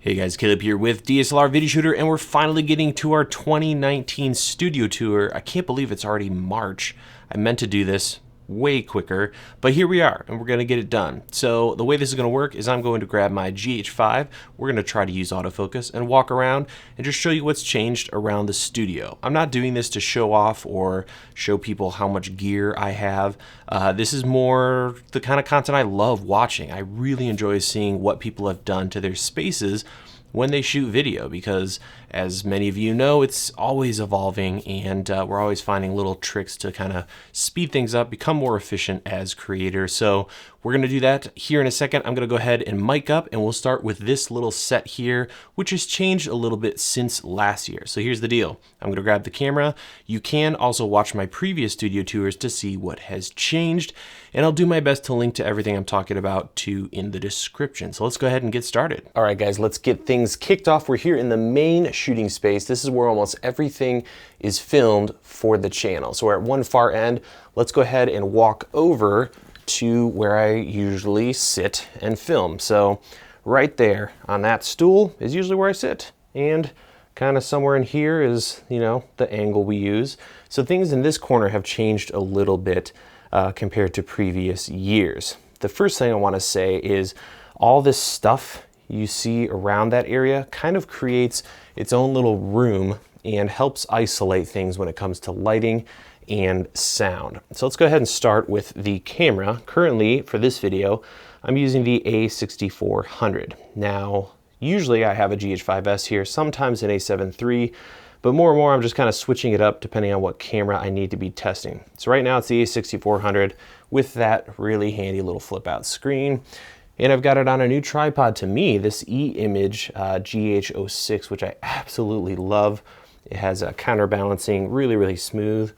Hey guys, Caleb here with DSLR Video Shooter, and we're finally getting to our 2019 studio tour. I can't believe it's already March. I meant to do this way quicker, but here we are, and we're going to get it done. So the way this is going to work is I'm going to grab my GH5, we're going to try to use autofocus and walk around and just show you what's changed around the studio. I'm not doing this to show off or show people how much gear I have. This is more the kind of content I love watching. I really enjoy seeing what people have done to their spaces when they shoot video, because as many of you know, it's always evolving, and we're always finding little tricks to kind of speed things up, become more efficient as creators. So we're going to do that here in a second. I'm going to go ahead and mic up, and we'll start with this little set here, which has changed a little bit since last year. So here's the deal. I'm going to grab the camera. You can also watch my previous studio tours to see what has changed, and I'll do my best to link to everything I'm talking about in the description. So let's go ahead and get started. All right, guys, let's get things kicked off. We're here in the main shooting space. This is where almost everything is filmed for the channel. So we're at one far end. Let's go ahead and walk over to where I usually sit and film. So right there on that stool is usually where I sit, and kind of somewhere in here is, you know, the angle we use. So things in this corner have changed a little bit compared to previous years. The first thing I want to say is all this stuff you see around that area kind of creates its own little room and helps isolate things when it comes to lighting and sound. So let's go ahead and start with the camera. Currently, for this video, I'm using the A6400. Now, usually I have a GH5s here, sometimes an A7 III, but more and more I'm just kind of switching it up depending on what camera I need to be testing. So right now it's the A6400 with that really handy little flip out screen. And I've got it on a new tripod to me, this E-Image GH06, which I absolutely love. It has a counterbalancing, really smooth.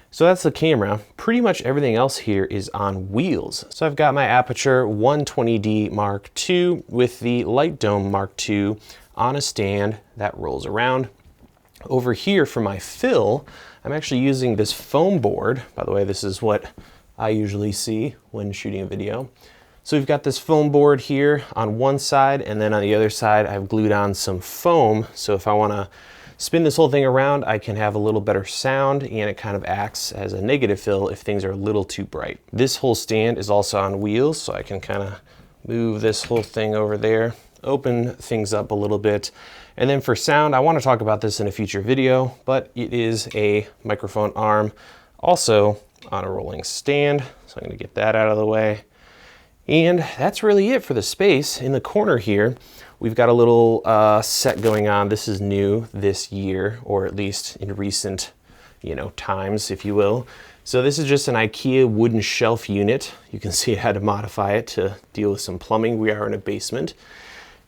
So that's the camera. Pretty much everything else here is on wheels. So I've got my Aputure 120D Mark II with the Light Dome Mark II on a stand that rolls around. Over here for my fill, I'm actually using this foam board. By the way, this is what I usually see when shooting a video. So we've got this foam board here on one side, and then on the other side I've glued on some foam. So if I want to spin this whole thing around, I can have a little better sound, and it kind of acts as a negative fill if things are a little too bright. This whole stand is also on wheels, so I can kind of move this whole thing over there, open things up a little bit. And then for sound, I want to talk about this in a future video, but it is a microphone arm, also on a rolling stand. So I'm going to get that out of the way. And that's really it for the space. In the corner here, we've got a little set going on. This is new this year, or at least in recent, times, if you will. So this is just an IKEA wooden shelf unit. You can see I had to modify it to deal with some plumbing. We are in a basement.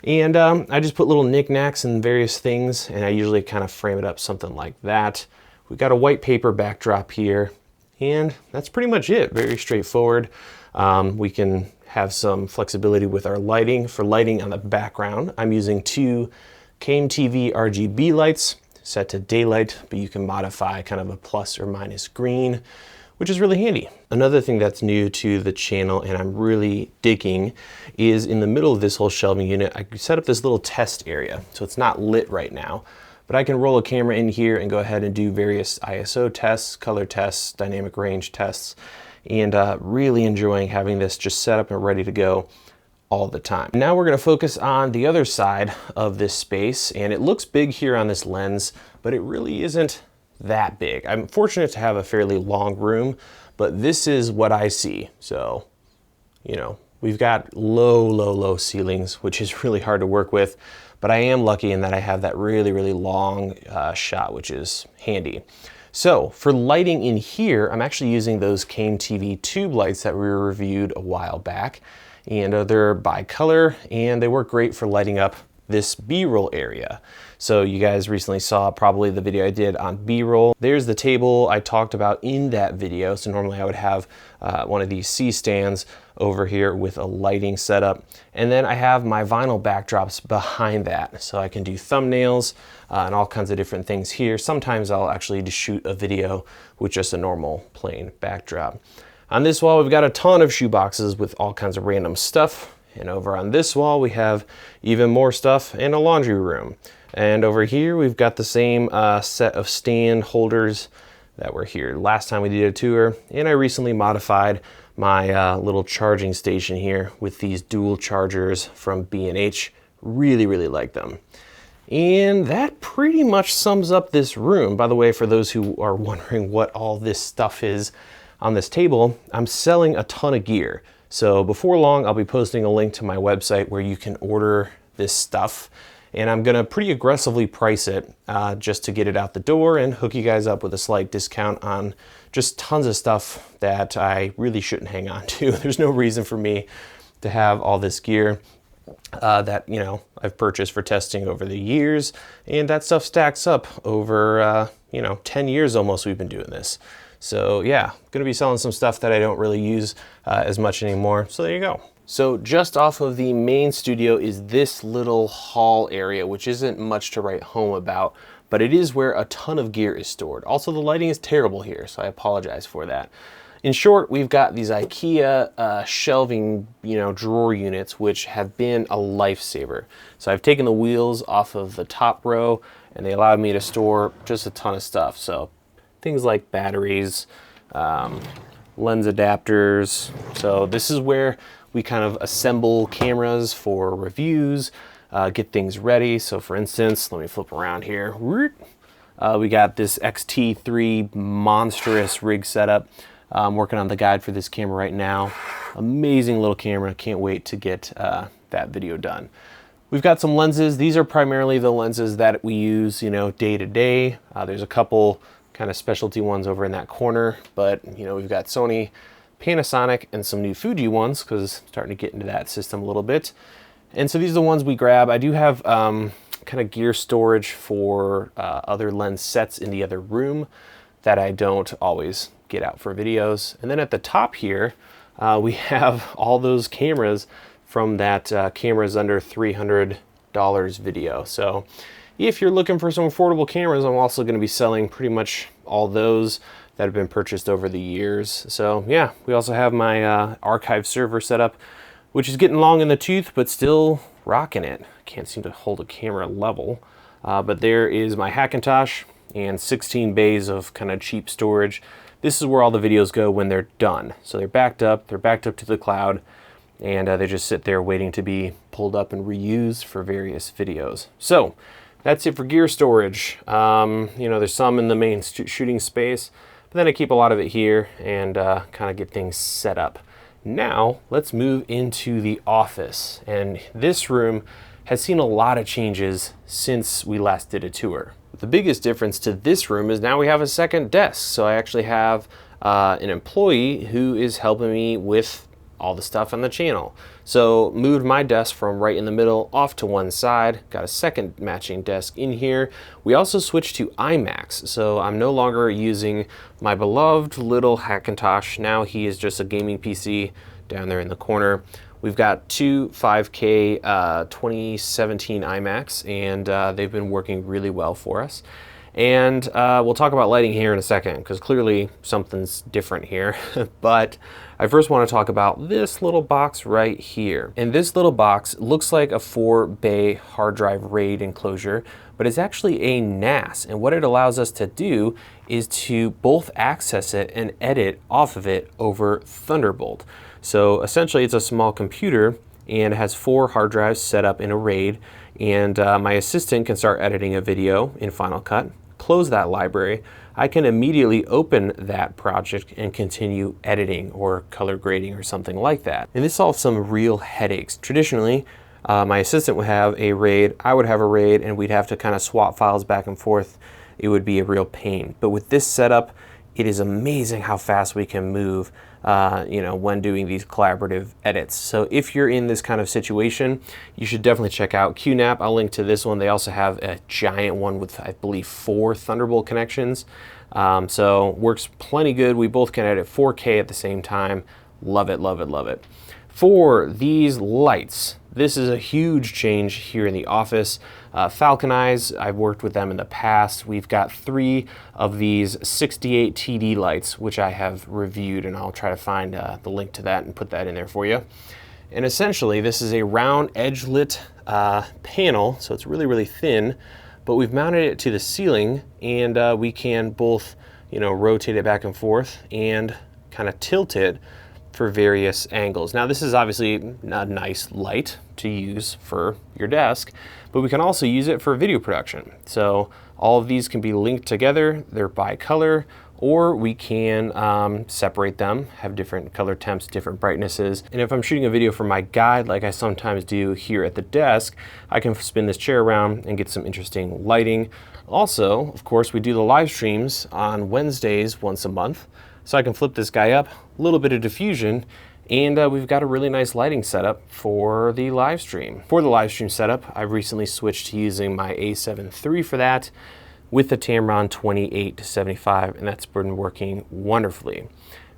And I just put little knickknacks and various things, and I usually kind of frame it up something like that. We've got a white paper backdrop here, and that's pretty much it. Very straightforward. We can have some flexibility with our lighting. For lighting on the background, I'm using two TV RGB lights set to daylight, but you can modify kind of a plus or minus green, which is really handy. Another thing that's new to the channel, and I'm really digging, is in the middle of this whole shelving unit, I set up this little test area. So it's not lit right now, but I can roll a camera in here and go ahead and do various ISO tests, color tests, dynamic range tests, and really enjoying having this just set up and ready to go all the time. Now we're going to focus on the other side of this space, and it looks big here on this lens, but it really isn't that big. I'm fortunate to have a fairly long room, but this is what I see. So, we've got low ceilings, which is really hard to work with, but I am lucky in that I have that really long shot, which is handy. So for lighting in here, I'm actually using those TV tube lights that we reviewed a while back, and they're bi-color, and they work great for lighting up this B-roll area. So you guys recently saw probably the video I did on B-roll. There's the table I talked about in that video. So normally I would have one of these C-stands over here with a lighting setup. And then I have my vinyl backdrops behind that. So I can do thumbnails and all kinds of different things here. Sometimes I'll actually just shoot a video with just a normal plain backdrop. On this wall, we've got a ton of shoe boxes with all kinds of random stuff. And over on this wall, we have even more stuff and a laundry room. And over here, we've got the same set of stand holders that were here last time we did a tour. And I recently modified my little charging station here with these dual chargers from B&H. Really, really like them. And that pretty much sums up this room. By the way, for those who are wondering what all this stuff is on this table, I'm selling a ton of gear. So before long, I'll be posting a link to my website where you can order this stuff. And I'm gonna pretty aggressively price it just to get it out the door and hook you guys up with a slight discount on just tons of stuff that I really shouldn't hang on to. There's no reason for me to have all this gear that, you know, I've purchased for testing over the years, and that stuff stacks up over, 10 years almost we've been doing this. So yeah, gonna be selling some stuff that I don't really use as much anymore. So there you go. So just off of the main studio is this little hall area, which isn't much to write home about, but it is where a ton of gear is stored. Also, the lighting is terrible here, so I apologize for that. In short, we've got these IKEA shelving, drawer units, which have been a lifesaver. So I've taken the wheels off of the top row, and they allowed me to store just a ton of stuff. So things like batteries, lens adapters. So this is where we kind of assemble cameras for reviews, get things ready. So for instance, let me flip around here. We got this XT3 monstrous rig setup. I'm working on the guide for this camera right now. Amazing little camera. Can't wait to get that video done. We've got some lenses. These are primarily the lenses that we use, day to day. There's a couple kind of specialty ones over in that corner, but we've got Sony, Panasonic, and some new Fuji ones because starting to get into that system a little bit. And so these are the ones we grab. I do have kind of gear storage for other lens sets in the other room that I don't always get out for videos. And then at the top here, we have all those cameras from that cameras under $300 video. So if you're looking for some affordable cameras, I'm also going to be selling pretty much all those that have been purchased over the years. So yeah, we also have my archive server set up, which is getting long in the tooth, but still rocking it. Can't seem to hold a camera level. But there is my Hackintosh and 16 bays of kind of cheap storage. This is where all the videos go when they're done. So they're backed up to the cloud, and they just sit there waiting to be pulled up and reused for various videos. So that's it for gear storage. There's some in the main shooting space, but then I keep a lot of it here and kind of get things set up. Now let's move into the office, and this room has seen a lot of changes since we last did a tour. The biggest difference to this room is now we have a second desk. So I actually have an employee who is helping me with all the stuff on the channel. So moved my desk from right in the middle off to one side, got a second matching desk in here. We also switched to iMacs. So I'm no longer using my beloved little Hackintosh. Now he is just a gaming PC down there in the corner. We've got two 5K 2017 iMacs, and they've been working really well for us. And we'll talk about lighting here in a second, because clearly something's different here. But I first want to talk about this little box right here. And this little box looks like a 4-bay hard drive RAID enclosure, but it's actually a NAS. And what it allows us to do is to both access it and edit off of it over Thunderbolt. So essentially it's a small computer and it has 4 hard drives set up in a RAID, and my assistant can start editing a video in Final Cut, close that library. I can immediately open that project and continue editing or color grading or something like that. And this solves some real headaches. Traditionally, my assistant would have a RAID, I would have a RAID, and we'd have to kind of swap files back and forth. It would be a real pain. But with this setup, it is amazing how fast we can move when doing these collaborative edits. So if you're in this kind of situation, you should definitely check out QNAP. I'll link to this one. They also have a giant one with, I believe, 4 Thunderbolt connections. So works plenty good. We both can edit 4K at the same time. Love it, love it, love it. For these lights, this is a huge change here in the office. Falcon Eyes, I've worked with them in the past. We've got 3 of these 68 TD lights, which I have reviewed, and I'll try to find the link to that and put that in there for you. And essentially this is a round edge lit panel, so it's really, really thin, but we've mounted it to the ceiling, and we can both, rotate it back and forth and kind of tilt it for various angles. Now this is obviously a nice light to use for your desk, but we can also use it for video production. So all of these can be linked together, they're by color, or we can separate them, have different color temps, different brightnesses. And if I'm shooting a video for my guide, like I sometimes do here at the desk, I can spin this chair around and get some interesting lighting. Also, of course, we do the live streams on Wednesdays once a month. So I can flip this guy up, a little bit of diffusion, and we've got a really nice lighting setup for the live stream. For the live stream setup, I've recently switched to using my A7 III for that with the Tamron 28-75, and that's been working wonderfully.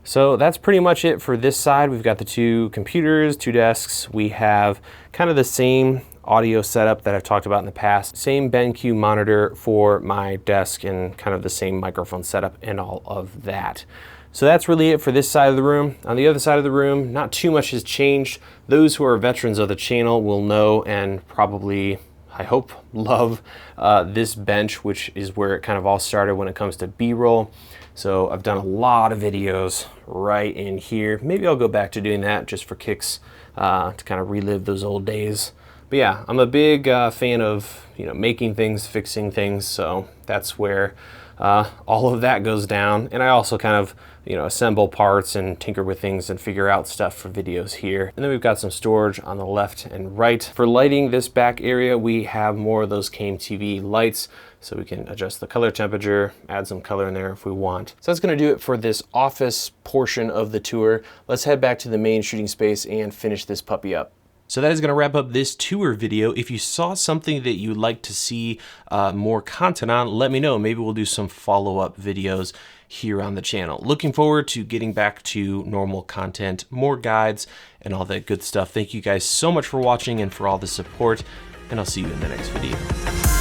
So that's pretty much it for this side. We've got the two computers, two desks. We have kind of the same audio setup that I've talked about in the past. Same BenQ monitor for my desk and kind of the same microphone setup and all of that. So that's really it for this side of the room. On the other side of the room, not too much has changed. Those who are veterans of the channel will know and probably, I hope, love this bench, which is where it kind of all started when it comes to B-roll. So I've done a lot of videos right in here. Maybe I'll go back to doing that just for kicks, to kind of relive those old days. But yeah, I'm a big fan of making things, fixing things, so that's where all of that goes down. And I also kind of assemble parts and tinker with things and figure out stuff for videos here. And then we've got some storage on the left and right. For lighting this back area, we have more of those TV lights, so we can adjust the color temperature, add some color in there if we want. So that's gonna do it for this office portion of the tour. Let's head back to the main shooting space and finish this puppy up. So that is going to wrap up this tour video. If you saw something that you'd like to see more content on, let me know. Maybe we'll do some follow-up videos here on the channel. Looking forward to getting back to normal content, more guides, and all that good stuff. Thank you guys so much for watching and for all the support, and I'll see you in the next video.